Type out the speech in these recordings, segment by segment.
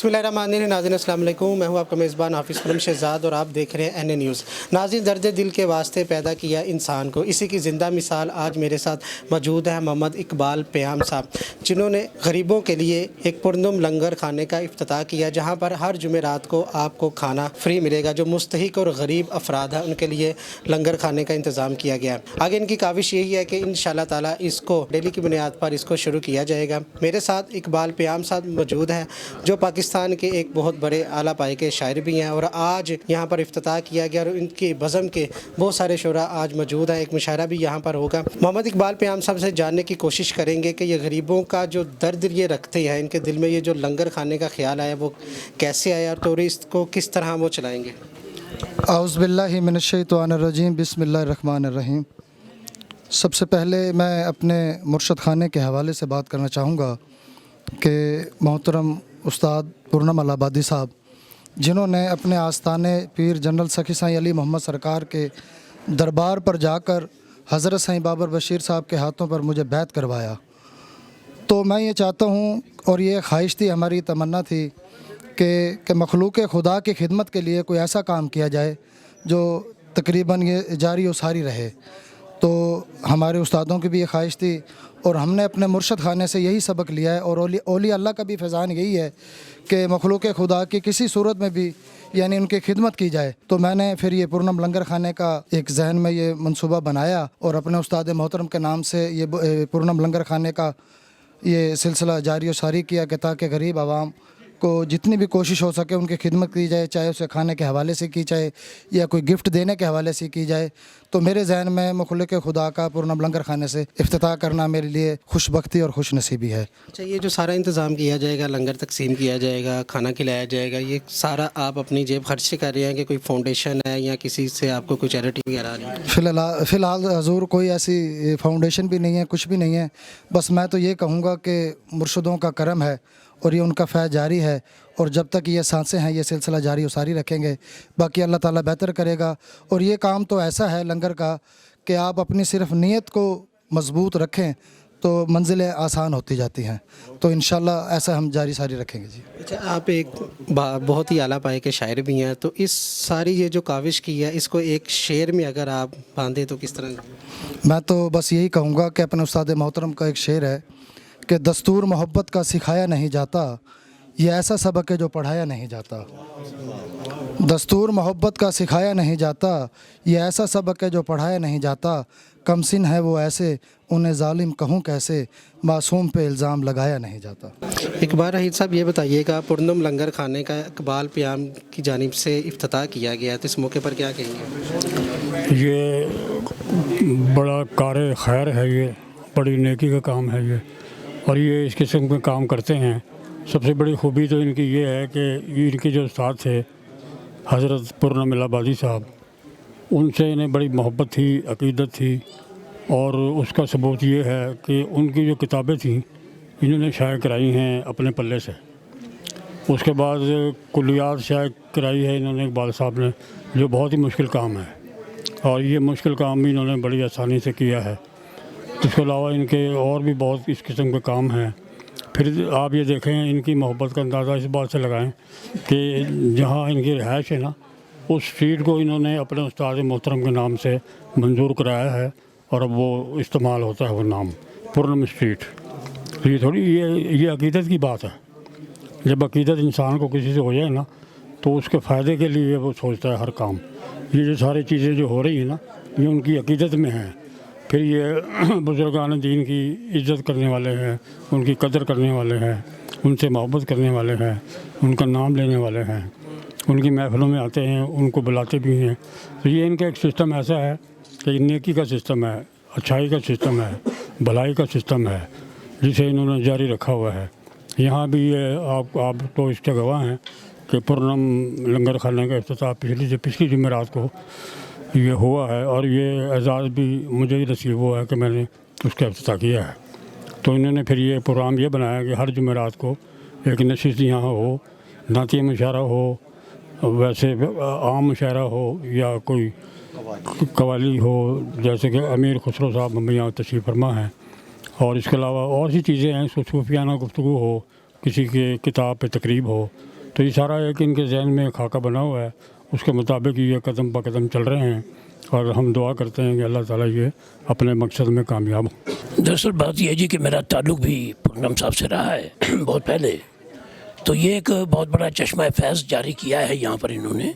बिस्मिल्लाहिर्रहमानिर्रहीम। नाज़रीन अस्सलाम वालेकुम, मैं हूं आपका मेज़बान हाफिज़ ख़ुरम शहज़ाद और आप देख रहे हैं एन ए न्यूज़। नाज़रीन, दर्द दिल के वास्ते पैदा किया इंसान को, इसी की ज़िंदा मिसाल आज मेरे साथ मौजूद है मोहम्मद इकबाल प्याम साहब, जिन्होंने गरीबों के लिए एक पुरनुम लंगर खाने का इफ्तिताह किया, जहां पर हर जुमेरात को आपको खाना फ्री मिलेगा। जो मुस्तहिक और गरीब अफराद हैं उनके लिए लंगर खाने का इंतज़ाम किया गया है। आगे इनकी काविश यही है कि इंशाअल्लाह ताला इसको डेली की बुनियाद पर इसको शुरू किया जाएगा। मेरे साथ इकबाल प्याम साहब मौजूद हैं, जो पाकिस्तान के एक बहुत बड़े आला पाए के शायर भी हैं, और आज यहाँ पर इफ्तिताह किया गया और इनके बज़म के बहुत सारे शुरा आज मौजूद हैं। एक मुशायरा भी यहाँ पर होगा। मोहम्मद इकबाल प्याम साहब से जानने की कोशिश करेंगे कि ये गरीबों का जो दर्द ये रखते हैं, इनके दिल में ये जो लंगर खाने का ख्याल आया वो कैसे आया, और इसको किस तरह वो चलाएँगे। औज़ु बिल्लाहि मिनश्शैतानिर्रजीम, बिस्मिल्लाहिर्रहमानिर्रहीम। सबसे पहले मैं अपने मुर्शद खाने के हवाले से बात करना चाहूँगा कि मोहतरम उस्ताद पूर्णम अलाहाबादी साहब, जिन्होंने अपने आस्थाने पीर जनरल सखी साईं अली मोहम्मद सरकार के दरबार पर जाकर हज़रत साईं बाबर बशीर साहब के हाथों पर मुझे बैत करवाया, तो मैं ये चाहता हूँ और ये ख्वाहिश थी, हमारी तमन्ना थी कि मखलूक खुदा की खिदमत के लिए कोई ऐसा काम किया जाए जो तकरीबन ये जारी और सारी रहे। तो हमारे उस्तादों की भी ये ख्वाहिश थी और हमने अपने मुर्शद खाने से यही सबक लिया है, और औलिया अल्लाह का भी फैज़ान यही है कि मखलूक खुदा की किसी सूरत में भी यानी उनकी खिदमत की जाए। तो मैंने फिर ये पूर्णम लंगर खाने का एक जहन में ये मंसूबा बनाया और अपने उस्ताद मोहतरम के नाम से ये पूर्णम लंगर खाने का ये सिलसिला जारी और सारी किया कि ताकि गरीब आवाम को जितनी भी कोशिश हो सके उनकी खिदमत की जाए, चाहे उसे खाने के हवाले से की जाए या कोई गिफ्ट देने के हवाले से की जाए। तो मेरे जहन में मखलूक खुदा का पूर्णम लंगर खाने से इफ्तिताह करना मेरे लिए खुशबख्ती और खुश नसीबी है। अच्छा, ये जो सारा इंतज़ाम किया जाएगा, लंगर तकसीम किया जाएगा, खाना खिलाया जाएगा, ये सारा आप अपनी जेब खर्च से कर रहे हैं कि कोई फाउंडेशन है या किसी से आपको कोई चैरिटी वगैरह आ रही है? फ़िलहाल हजूर कोई ऐसी फाउंडेशन भी नहीं है, कुछ भी नहीं है। बस मैं तो ये कहूँगा कि मुर्शदों का करम है और ये उनका फैज़ जारी है, और जब तक ये सांसें हैं ये सिलसिला जारी और सारी रखेंगे। बाकी अल्लाह ताला बेहतर करेगा। और ये काम तो ऐसा है लंगर का कि आप अपनी सिर्फ नीयत को मज़बूत रखें तो मंजिलें आसान होती जाती हैं। तो इंशाल्लाह ऐसा हम जारी सारी रखेंगे जी। अच्छा, आप एक बहुत ही आला पाए के शायर भी हैं, तो इस सारी ये जो काविश की है इसको एक शेर में अगर आप बांधें तो किस तरह? मैं तो बस यही कहूँगा कि अपने उस्ताद मोहतरम का एक शेर है कि दस्तूर मोहब्बत का सिखाया नहीं जाता, ये ऐसा सबक है जो पढ़ाया नहीं जाता। दस्तूर मोहब्बत का सिखाया नहीं जाता, ये ऐसा सबक है जो पढ़ाया नहीं जाता। कमसिन है वो ऐसे, उन्हें जालिम कहूँ कैसे, मासूम पे इल्ज़ाम लगाया नहीं जाता। इकबाल रहीद साहब, ये बताइएगा, पुरनुम लंगर खाने का इकबाल प्याम की जानिब से इफ्तिताह किया गया, तो इस मौके पर क्या कहेंगे? ये बड़ा कार खैर है, ये बड़ी नेकी का काम है ये, और ये इस किस्म के काम करते हैं। सबसे बड़ी खूबी तो इनकी ये है कि इनके जो उस्ताद थे हज़रत पूर्णम अलाहाबादी साहब, उनसे इन्हें बड़ी मोहब्बत थी, अक़ीदत थी, और उसका सबूत ये है कि उनकी जो किताबें थीं इन्होंने शाये कराई हैं अपने पल्ले से। उसके बाद कुल्लियात शाये कराई है इन्होंने इकबाल साहब ने, जो बहुत ही मुश्किल काम है, और ये मुश्किल काम भी इन्होंने बड़ी आसानी से किया है। इसके अलावा इनके और भी बहुत इस किस्म के काम हैं। फिर आप ये देखें, इनकी मोहब्बत का अंदाज़ा इस बात से लगाएं कि जहाँ इनकी रिहाइश है ना, उस स्ट्रीट को इन्होंने अपने उस्ताद मोहतरम के नाम से मंजूर कराया है, और अब वो इस्तेमाल होता है वो नाम पूर्णम स्ट्रीट। तो ये थोड़ी ये अक़ीदत की बात है। जब अक़ीदत इंसान को किसी से हो जाए ना, तो उसके फ़ायदे के लिए वो सोचता है हर काम। ये जो सारी चीज़ें जो हो रही हैं ना, ये उनकी अक़ीदत में हैं। फिर ये बुज़ुर्गान दीन की इज़्ज़त करने वाले हैं, उनकी कदर करने वाले हैं, उनसे मोहब्बत करने वाले हैं, उनका नाम लेने वाले हैं, उनकी महफ़िलों में आते हैं, उनको बुलाते भी हैं। तो ये इनका एक सिस्टम ऐसा है कि नेकी का सिस्टम है, अच्छाई का सिस्टम है, भलाई का सिस्टम है, जिसे इन्होंने जारी रखा हुआ है। यहाँ भी ये आप तो इसके गवाह हैं कि पूर्णम लंगर खाने का इफ्तिताह पिछली जुमेरात को ये हुआ है, और ये एजाज़ भी मुझे ही नसीब हुआ है कि मैंने उसका इफ्तिताह किया है। तो इन्होंने फिर ये प्रोग्राम ये बनाया कि हर जुमेरात को एक नशिस्त यहाँ हो, नातिया मुशायरा हो, वैसे आम मुशायरा हो, या कोई कवाली हो, जैसे कि अमीर खुसरो साहब हम यहाँ तशरीफ़ फरमा हैं, और इसके अलावा और सी चीज़ें हैं, सूफियाना गुफ्तगू हो, किसी के किताब पे तकरीब हो, तो ये सारा एक इनके जहन में खाका बना हुआ है, उसके मुताबिक ये कदम ब कदम चल रहे हैं और हम दुआ करते हैं कि अल्लाह ताला ये अपने मकसद में कामयाब हो। दरअसल बात यह है जी कि मेरा ताल्लुक़ भी पूनम साहब से रहा है बहुत पहले। तो ये एक बहुत बड़ा चश्मा फैज़ जारी किया है यहाँ पर इन्होंने,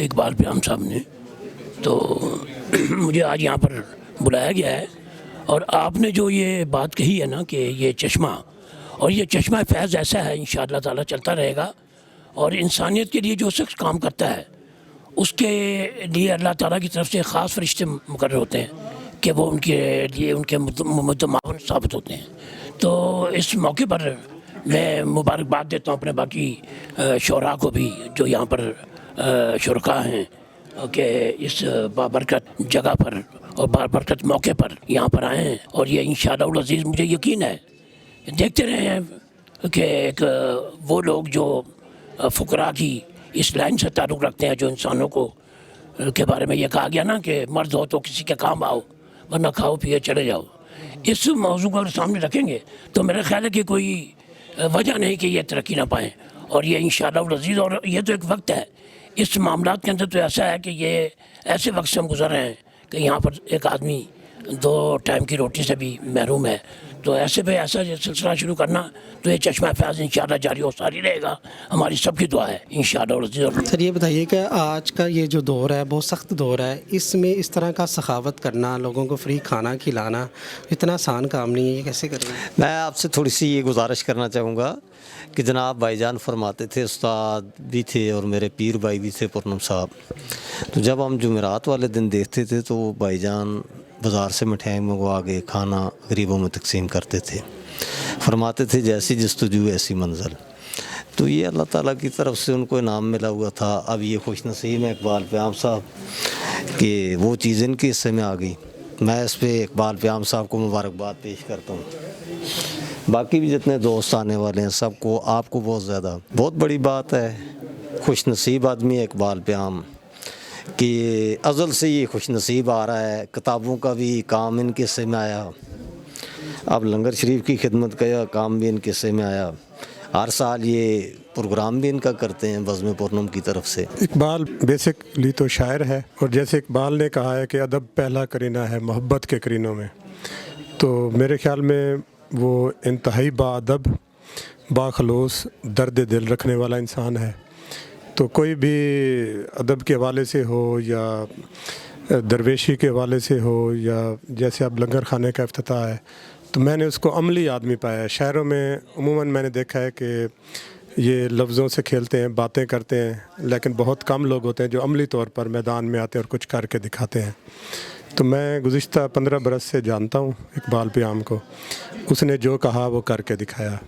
इकबाल प्याम साहब ने। तो मुझे आज यहाँ पर बुलाया गया है और आपने जो ये बात कही है ना कि ये चश्मा, और ये चश्मा फैज़ ऐसा है इंशाअल्लाह ताला चलता रहेगा, और इंसानियत के लिए जो शख्स काम करता है उसके लिए अल्लाह ताला की तरफ से ख़ास फरिश्ते मुकर्रर होते हैं कि वो उनके लिए उनके मुतमावन साबित होते हैं। तो इस मौके पर मैं मुबारकबाद देता हूँ अपने बाकी शोरा को भी जो यहाँ पर शुरका हैं कि इस बाबरकत जगह पर और बाबरकत मौके पर यहाँ पर आए हैं। और ये इंशाअल्लाह अज़ीज़ मुझे यकीन है, देखते रहे हैं कि एक वो लोग जो फ़ुकरा की इस लाइन से ताल्लुक़ रखते हैं, जो इंसानों को के बारे में ये कहा गया ना कि मर्द हो तो किसी के काम आओ वरना खाओ पिए चले जाओ, इस मौजू को अगर सामने रखेंगे तो मेरा ख्याल है कि कोई वजह नहीं कि ये तरक्की ना पाएँ। और ये इंशाअल्लाह अज़ीज़, और ये तो एक वक्त है, इस मामलात के अंदर तो ऐसा है कि ये ऐसे वक्त से हम गुज़र रहे हैं कि यहाँ पर एक आदमी 2 टाइम की रोटी से भी महरूम है। तो ऐसे पे ऐसा सिलसिला शुरू करना तो ये चश्मा फैज़ इंशाअल्लाह जारी और सारी रहेगा, हमारी सबकी दुआ है इंशाअल्लाह। सर ये बताइए कि आज का ये जो दौर है बहुत सख्त दौर है, इसमें इस तरह का सखावत करना, लोगों को फ्री खाना खिलाना इतना आसान काम नहीं है, ये कैसे करेंगे? मैं आपसे थोड़ी सी ये गुजारिश करना चाहूँगा कि जनाब भाईजान फरमाते थे, उस्ताद भी थे और मेरे पीर भाई भी थे पूनम साहब, तो जब हम जुमेरात वाले दिन देखते थे तो भाईजान बाज़ार से मिठाई मंगवा के खाना गरीबों में तकसीम करते थे। फरमाते थे जैसी जस्तजू ऐसी मंज़िल। तो ये अल्लाह ताला की तरफ से उनको इनाम मिला हुआ था। अब ये खुश नसीब है इकबाल प्याम साहब कि वो चीज़ इनके हिस्से में आ गई। मैं इस पर इकबाल प्याम साहब को मुबारकबाद पेश करता हूँ। बाकी भी जितने दोस्त आने वाले हैं सबको, आपको बहुत ज़्यादा बहुत बड़ी बात है, खुश नसीब आदमी है इकबाल प्याम कि अज़ल से ये खुश नसीब आ रहा है। किताबों का भी काम इनके हिस्से में आया, अब लंगर शरीफ की खिदमत का काम भी इनके हिस्से में आया। हर साल ये प्रोग्राम भी इनका करते हैं बज़्म पूनम की तरफ से। इकबाल बेसिकली तो शायर है, और जैसे इकबाल ने कहा है कि अदब पहला करीना है मोहब्बत के करीनों में, तो मेरे ख़्याल में वो इंतहाई बाअदब बाखलूस दर्द दिल रखने वाला इंसान है। तो कोई भी अदब के हवाले से हो या दरवेशी के हवाले से हो या जैसे अब लंगर खाने का इफ्तिताह है, तो मैंने उसको अमली आदमी पाया है। शायरों में उमूमन मैंने देखा है कि ये लफ्ज़ों से खेलते हैं, बातें करते हैं, लेकिन बहुत कम लोग होते हैं जो अमली तौर पर मैदान में आते हैं और कुछ करके दिखाते हैं। तो मैं गुज़िश्ता 15 बरस से जानता हूँ इकबाल प्याम को, उसने जो कहा वो करके दिखाया।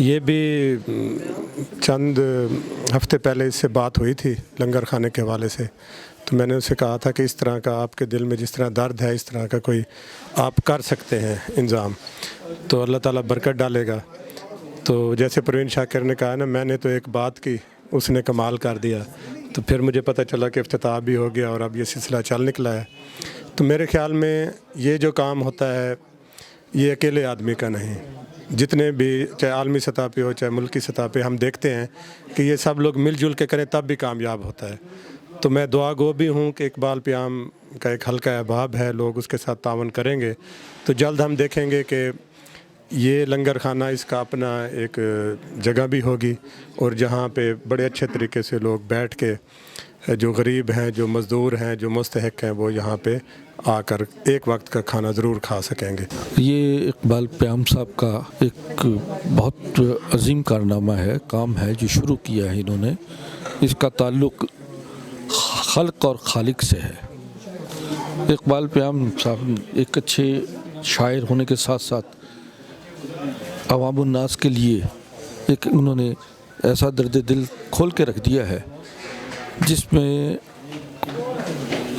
ये भी चंद हफ्ते पहले इससे बात हुई थी लंगर खाने के हवाले से, तो मैंने उससे कहा था कि इस तरह का आपके दिल में जिस तरह दर्द है, इस तरह का कोई आप कर सकते हैं इंतज़ाम, तो अल्लाह ताला बरकत डालेगा। तो जैसे परवीन शाकिर ने कहा ना, मैंने तो एक बात की, उसने कमाल कर दिया। तो फिर मुझे पता चला कि इफ्तिताह भी हो गया और अब ये सिलसिला चल निकला है। तो मेरे ख़्याल में ये जो काम होता है ये अकेले आदमी का नहीं, जितने भी चाहे आलमी सतह पे हो चाहे मुल्की सतह पे, हम देखते हैं कि ये सब लोग मिलजुल के करें तब भी कामयाब होता है। तो मैं दुआ गो भी हूँ कि इकबाल प्याम का एक हल्का अहबाब है, लोग उसके साथ तावन करेंगे तो जल्द हम देखेंगे कि ये लंगर खाना इसका अपना एक जगह भी होगी, और जहाँ पे बड़े अच्छे तरीके से लोग बैठ के, जो गरीब हैं, जो मज़दूर हैं, जो मुस्तहिक हैं, वो यहाँ पे आकर एक वक्त का खाना ज़रूर खा सकेंगे। ये इकबाल प्याम साहब का एक बहुत अजीम कारनामा है, काम है जो शुरू किया है इन्होंने। इसका ताल्लुक़ खल्क़ और खालिक से है। इकबाल प्याम साहब एक अच्छे शायर होने के साथ साथ अवामुन नास के लिए एक उन्होंने ऐसा दर्द दिल खोल के रख दिया है जिसमें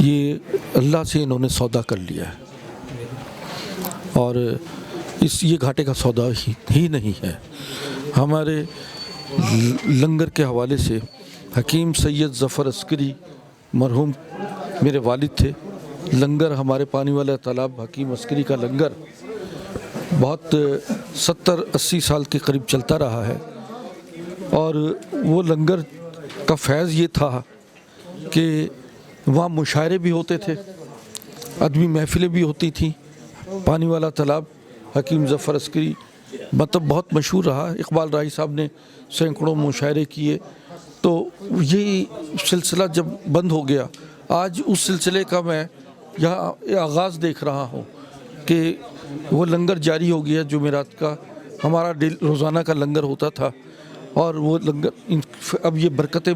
ये अल्लाह से इन्होंने सौदा कर लिया है, और ये घाटे का सौदा ही नहीं है। हमारे लंगर के हवाले से हकीम सैयद ज़फ़र अस्करी मरहूम मेरे वालिद थे। लंगर हमारे पानी वाला तालाब हकीम अस्करी का लंगर बहुत 70-80 साल के करीब चलता रहा है, اور وہ لنگر کا فیض یہ تھا کہ وہاں مشاعرے بھی ہوتے تھے، ادبی محفلیں بھی ہوتی تھیں. پانی والا تالاب حکیم ظفر عسکری مطلب بہت مشہور رہا. اقبال راہی صاحب نے سینکڑوں مشاعرے کیے. تو یہ سلسلہ جب بند ہو گیا، آج اس سلسلے کا میں یہاں آغاز دیکھ رہا ہوں کہ وہ لنگر جاری ہو گیا. جمعرات کا ہمارا روزانہ کا لنگر ہوتا تھا، اور وہ لنگر اب یہ برکتیں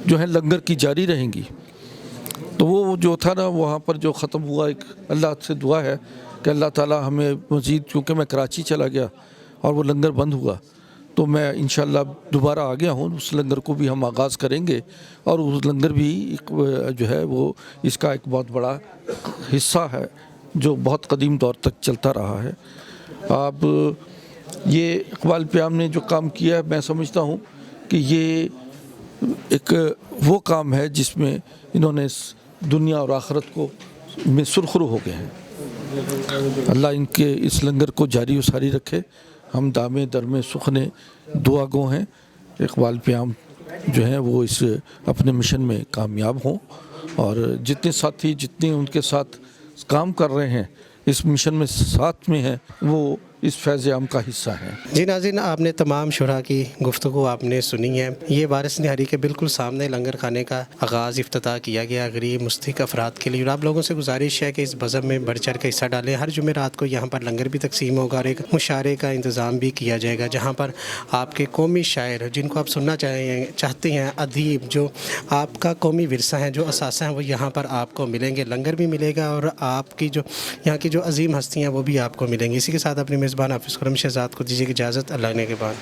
جو ہیں لنگر کی جاری رہیں گی. تو وہ جو تھا نا وہاں پر جو ختم ہوا، ایک اللہ سے دعا ہے کہ اللہ تعالیٰ ہمیں مزید، کیونکہ میں کراچی چلا گیا اور وہ لنگر بند ہوا، تو میں انشاءاللہ دوبارہ آ گیا ہوں. اس لنگر کو بھی ہم آغاز کریں گے، اور اس لنگر بھی جو ہے وہ اس کا ایک بہت بڑا حصہ ہے جو بہت قدیم دور تک چلتا رہا ہے. اب یہ اقبال پیام نے جو کام کیا ہے، میں سمجھتا ہوں کہ یہ ایک وہ کام ہے جس میں انہوں نے دنیا اور آخرت کو میں سرخرو ہو گئے ہیں. اللہ ان کے اس لنگر کو جاری و ساری رکھے. ہم دامے درمے سخنے دعا گو ہیں. اقبال پیام جو ہیں وہ اس اپنے مشن میں کامیاب ہوں، اور جتنے ساتھی جتنے ان کے ساتھ کام کر رہے ہیں اس مشن میں ساتھ میں ہیں، وہ اس فیض عام کا حصہ ہیں. جی ناظرین، آپ نے تمام شرح کی گفتگو آپ نے سنی ہے. یہ وارث نہاری کے بالکل سامنے لنگر خانے کا آغاز افتتاح کیا گیا غریب مستحق افراد کے لیے. اور آپ لوگوں سے گزارش ہے کہ اس بزم میں بڑھ چڑھ کے حصہ ڈالیں. ہر جمعرات کو یہاں پر لنگر بھی تقسیم ہوگا اور ایک مشاعرے کا انتظام بھی کیا جائے گا، جہاں پر آپ کے قومی شاعر جن کو آپ سننا چاہتے ہیں، ادیب جو آپ کا قومی ورثہ ہیں، جو اثاثہ ہیں، وہ یہاں پر آپ کو ملیں گے. لنگر بھی ملے گا اور آپ کی جو یہاں کی جو عظیم ہستیاں وہ بھی آپ کو ملیں گی. اسی کے ساتھ اپنے میزبان حافظ خرم شہزاد کو دیجیے اجازت. اللہ نے کے بعد.